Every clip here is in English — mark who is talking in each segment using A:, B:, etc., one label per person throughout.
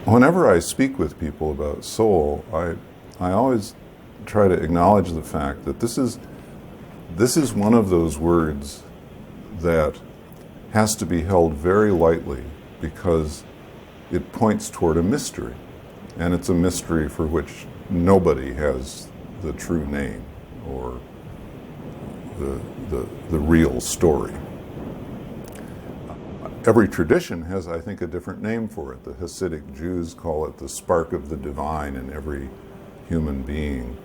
A: Whenever I speak with people about soul, I always try to acknowledge the fact that this is one of those words that has to be held very lightly because it points toward a mystery, and it's a mystery for which nobody has the true name or the real story. Every tradition has, I think, a different name for it. The Hasidic Jews call it the spark of the divine in every human being.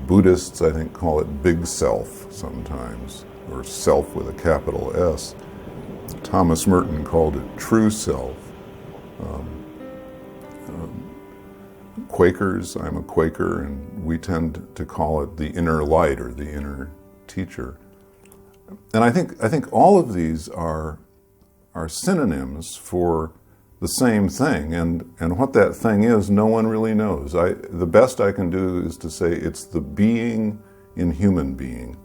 A: Buddhists, I think, call it big self sometimes, or self with a capital S. Thomas Merton called it true self. Quakers, I'm a Quaker, and we tend to call it the inner light or the inner teacher. And I think all of these are synonyms for the same thing, and what that thing is, no one really knows. The best I can do is to say it's the being in human being.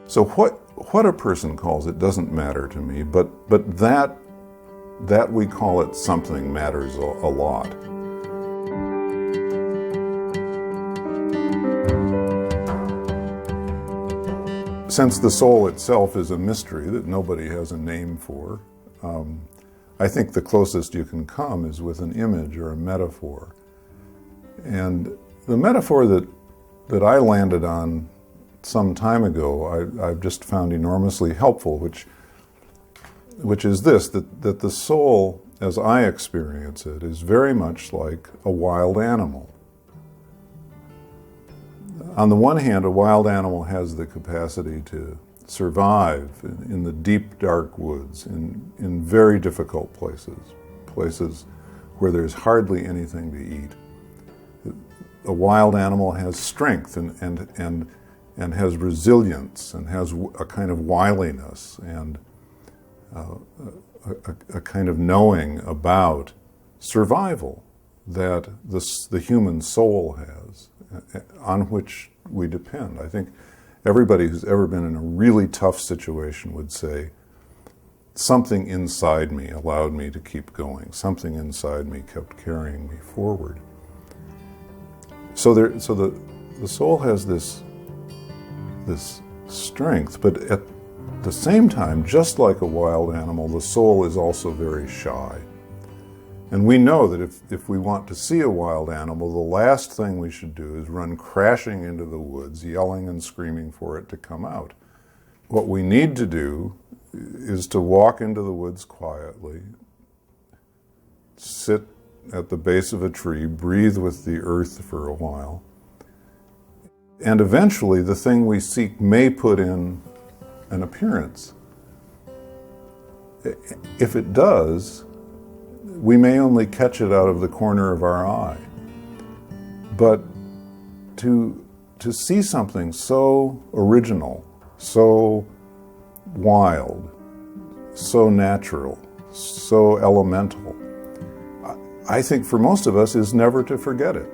A: So what a person calls it doesn't matter to me, but that we call it something matters a lot. Since the soul itself is a mystery that nobody has a name for, I think the closest you can come is with an image or a metaphor. And the metaphor that I landed on some time ago, I've just found enormously helpful, which is this, that the soul, as I experience it, is very much like a wild animal. On the one hand, a wild animal has the capacity to survive in the deep, dark woods, in very difficult places where there's hardly anything to eat. A wild animal has strength and has resilience and has a kind of wiliness and a kind of knowing about survival that the human soul has, on which we depend. I think everybody who's ever been in a really tough situation would say, something inside me allowed me to keep going. Something inside me kept carrying me forward. So the soul has this strength, but at the same time, just like a wild animal, the soul is also very shy. And we know that if we want to see a wild animal, the last thing we should do is run crashing into the woods, yelling and screaming for it to come out. What we need to do is to walk into the woods quietly, sit at the base of a tree, breathe with the earth for a while, and eventually the thing we seek may put in an appearance. If it does, we may only catch it out of the corner of our eye. But to see something so original, so wild, so natural, so elemental, I think for most of us is never to forget it.